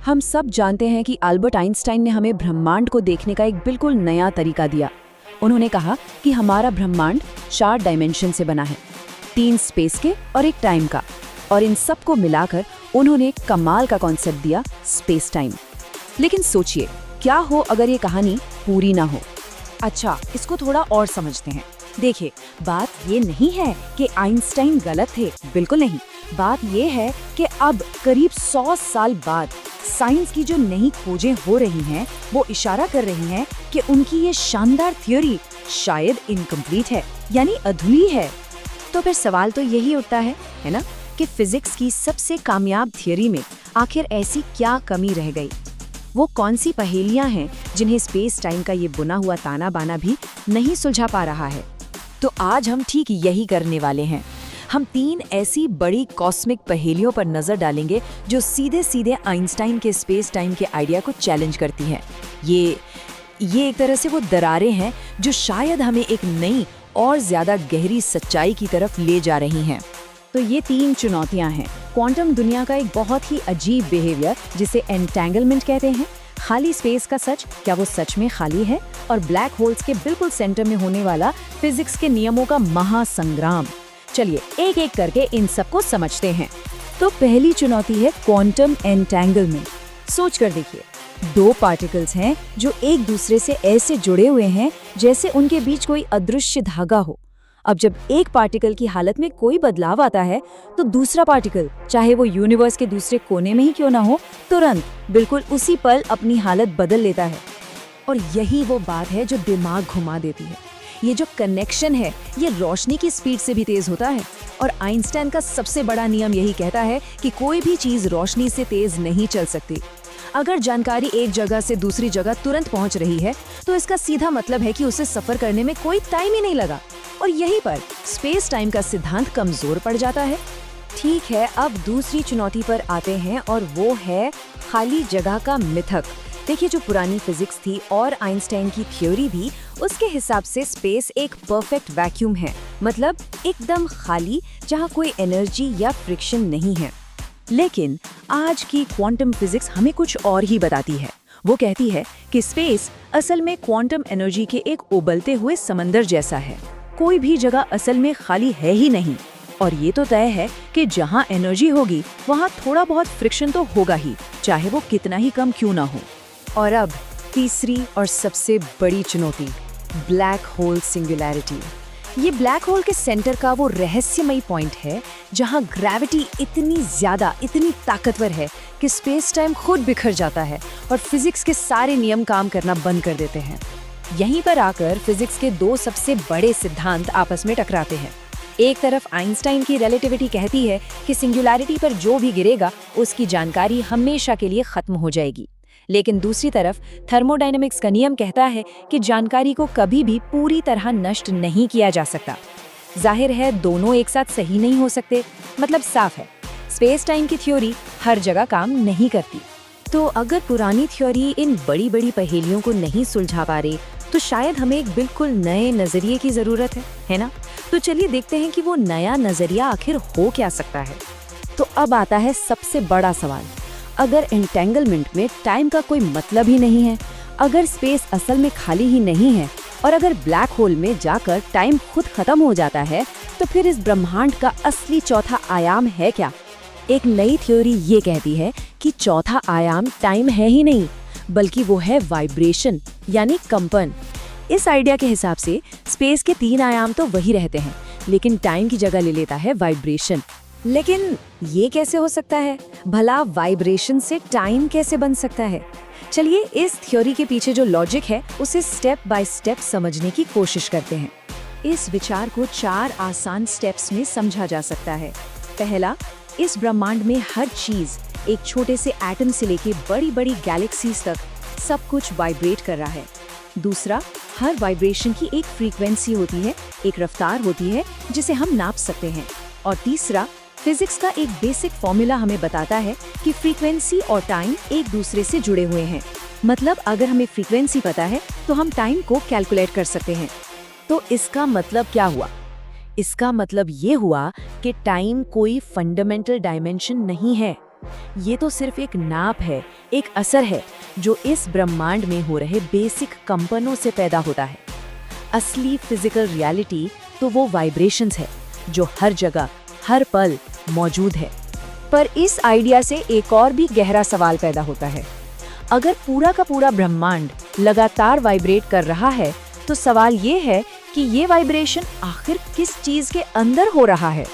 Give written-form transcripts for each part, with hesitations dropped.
हम सब जानते हैं कि अल्बर्ट आइंस्टाइन ने हमें ब्रह्मांड को देखने का एक बिल्कुल नया तरीका दिया। उन्होंने कहा कि हमारा ब्रह्मांड 4 डायमेंशन से बना है, 3 स्पेस के और 1 टाइम का, और इन सब को मिलाकर उन्होंने एक कमाल का कॉन्सेप्ट दिया, स्पेस टाइम। लेकिन सोचिए, क्या हो अगर ये कहानी पूरी ना हो। अच्छा, इसको थोड़ा और समझते हैं। देखिए, बात ये नहीं है कि आइंस्टाइन गलत थे, बिल्कुल नहीं। बात ये है कि अब करीब 100 साल बाद साइंस की जो नई खोजें हो रही हैं, वो इशारा कर रही हैं कि उनकी ये शानदार थ्योरी शायद इनकम्प्लीट है, यानी अधूरी है। तो फिर सवाल तो यही उठता है ना, कि फिजिक्स की सबसे कामयाब थ्योरी में आखिर ऐसी क्या कमी रह गई? वो कौन सी पहेलियां हैं जिन्हें स्पेस टाइम का ये बुना हुआ ताना बाना भी नहीं सुलझा पा रहा है? तो आज हम ठीक यही करने वाले हैं। हम 3 ऐसी बड़ी कॉस्मिक पहेलियों पर नजर डालेंगे जो सीधे सीधे आइंस्टाइन के स्पेस टाइम के आइडिया को चैलेंज करती हैं। ये एक तरह से वो दरारें हैं जो शायद हमें एक नई और ज्यादा गहरी सच्चाई की तरफ ले जा रही हैं। तो ये 3 चुनौतियां हैं। क्वांटम दुनिया का एक बहुत ही अजीब बिहेवियर जिसे एंटेंगलमेंट कहते हैं, खाली स्पेस का सच, क्या वो सच में खाली है, और ब्लैक होल्स के बिल्कुल सेंटर में होने वाला फिजिक्स के नियमों का महासंग्राम। चलिए एक एक करके इन सबको समझते हैं। तो पहली चुनौती है क्वांटम एंटेंगलमेंट। सोच कर देखिए, 2 पार्टिकल्स हैं जो एक दूसरे से ऐसे जुड़े हुए हैं जैसे उनके बीच कोई अदृश्य धागा हो। अब जब एक पार्टिकल की हालत में कोई बदलाव आता है तो दूसरा पार्टिकल, चाहे वो यूनिवर्स के दूसरे कोने में ही क्यों ना हो, तुरंत बिल्कुल उसी पल अपनी हालत बदल लेता है। और यही वो बात है जो दिमाग घुमा देती है। ये जो कनेक्शन है, ये रोशनी की स्पीड से भी तेज होता है। और आइंस्टाइन का सबसे बड़ा नियम यही कहता है कि कोई भी चीज रोशनी से तेज नहीं चल सकती। अगर जानकारी एक जगह से दूसरी जगह तुरंत पहुंच रही है तो इसका सीधा मतलब है कि उसे सफर करने में कोई टाइम ही नहीं लगा। और यहीं पर स्पेस टाइम का सिद्धांत कमजोर पड़ जाता है। ठीक है, अब दूसरी चुनौती पर आते हैं और वो है खाली जगह का मिथक। देखिए, जो पुरानी फिजिक्स थी और आइंस्टाइन की थ्योरी भी, उसके हिसाब से स्पेस एक परफेक्ट वैक्यूम है, मतलब एकदम खाली, जहाँ कोई एनर्जी या फ्रिक्शन नहीं है। लेकिन आज की क्वांटम फिजिक्स हमें कुछ और ही बताती है। वो कहती है कि स्पेस असल में क्वांटम एनर्जी के एक उबलते हुए समंदर जैसा है। कोई भी जगह असल में खाली है ही नहीं, और ये तो तय है कि जहाँ एनर्जी होगी वहाँ थोड़ा बहुत फ्रिक्शन तो होगा ही, चाहे वो कितना ही कम क्यों ना हो। और अब तीसरी और सबसे बड़ी चुनौती, ब्लैक होल सिंगुलैरिटी। ये ब्लैक होल के सेंटर का वो रहस्यमयी पॉइंट है जहाँ ग्रेविटी इतनी ज्यादा, इतनी ताकतवर है कि स्पेस टाइम खुद बिखर जाता है और फिजिक्स के सारे नियम काम करना बंद कर देते हैं। यहीं पर आकर फिजिक्स के 2 सबसे बड़े सिद्धांत आपस में टकराते हैं। एक तरफ आइंस्टाइन की रिलेटिविटी कहती है कि सिंगुलैरिटी पर जो भी गिरेगा उसकी जानकारी हमेशा के लिए खत्म हो जाएगी। लेकिन दूसरी तरफ थर्मोडायनेमिक्स का नियम कहता है कि जानकारी को कभी भी पूरी तरह नष्ट नहीं किया जा सकता। जाहिर है, दोनों एक साथ सही नहीं हो सकते। मतलब साफ है, स्पेस टाइम की थ्योरी हर जगह काम नहीं करती। तो अगर पुरानी थ्योरी इन बड़ी बड़ी पहेलियों को नहीं सुलझा पा रही, तो शायद हमें एक बिल्कुल नए नजरिए की जरूरत है ना? तो चलिए देखते हैं कि वो नया नजरिया आखिर हो क्या सकता है। तो अब आता है सबसे बड़ा सवाल। अगर एंटेंगलमेंट में टाइम का कोई मतलब ही नहीं है, अगर स्पेस असल में खाली ही नहीं है, और अगर ब्लैक होल में जाकर टाइम खुद खत्म हो जाता है, तो फिर इस ब्रह्मांड का असली चौथा आयाम है क्या? एक नई थ्योरी ये कहती है कि चौथा आयाम टाइम है ही नहीं, बल्कि वो है वाइब्रेशन, यानी कंपन। इस आइडिया के हिसाब से स्पेस के 3 आयाम तो वही रहते हैं, लेकिन टाइम की जगह ले लेता है वाइब्रेशन। लेकिन ये कैसे हो सकता है? भला वाइब्रेशन से टाइम कैसे बन सकता है? चलिए इस थ्योरी के पीछे जो लॉजिक है उसे स्टेप बाय स्टेप समझने की कोशिश करते हैं। इस विचार को 4 आसान स्टेप्स में समझा जा सकता है। पहला, इस ब्रह्मांड में हर चीज, एक छोटे से एटम से लेके बड़ी बड़ी गैलेक्सीज तक, सब कुछ वाइब्रेट कर रहा है। दूसरा, हर वाइब्रेशन की एक फ्रीक्वेंसी होती है, एक रफ्तार होती है जिसे हम नाप सकते हैं। और तीसरा, फिजिक्स का एक बेसिक फॉर्मूला हमें बताता है कि फ्रीक्वेंसी और टाइम एक दूसरे से जुड़े हुए हैं। मतलब अगर हमें फ्रीक्वेंसी पता है तो हम टाइम को कैलकुलेट कर सकते हैं। तो इसका मतलब क्या हुआ? इसका मतलब ये हुआ कि टाइम कोई फंडामेंटल डायमेंशन नहीं है, ये तो सिर्फ एक नाप है, एक असर है जो इस ब्रह्मांड में हो रहे बेसिक कंपनों से पैदा होता है। असली फिजिकल रियलिटी तो वो वाइब्रेशंस है जो हर जगह, हर पल मौजूद है। पर इस आइडिया से एक और भी गहरा सवाल पैदा होता है। अगर पूरा का पूरा ब्रह्मांड लगातार वाइब्रेट कर रहा है, तो सवाल ये है कि ये वाइब्रेशन आखिर किस चीज के अंदर हो रहा है?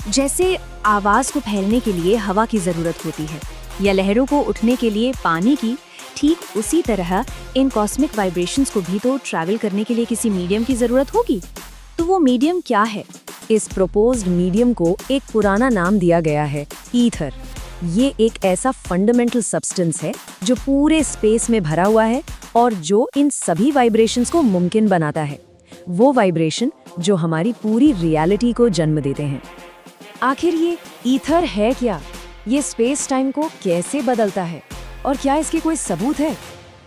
जैसे आवाज को फैलने के लिए हवा की जरूरत होती है या लहरों को उठने के लिए पानी की, ठीक उसी तरह इन कॉस्मिक वाइब्रेशंस को भी तो ट्रैवल करने के लिए किसी मीडियम की जरूरत होगी। तो वो मीडियम क्या है? इस प्रोपोज्ड मीडियम को एक पुराना नाम दिया गया है, ईथर। ये एक ऐसा फंडामेंटल सब्सटेंस है जो पूरे स्पेस में भरा हुआ है और जो इन सभी वाइब्रेशंस को मुमकिन बनाता है। वो वाइब्रेशन जो हमारी पूरी रियलिटी को जन्म देते हैं। आखिर ये ईथर है क्या? ये स्पेस टाइम को कैसे बदलता है? और क्या इसके कोई सबूत है?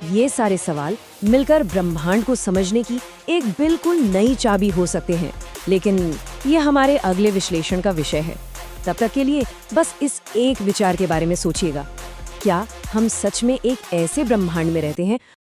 ये सारे सवाल मिलकर ब्रह्मांड को समझने की एक बिल्कुल नई चाबी हो सकते हैं, लेकिन ये हमारे अगले विश्लेषण का विषय है। तब तक के लिए बस इस एक विचार के बारे में सोचिएगा, क्या हम सच में एक ऐसे ब्रह्मांड में रहते हैं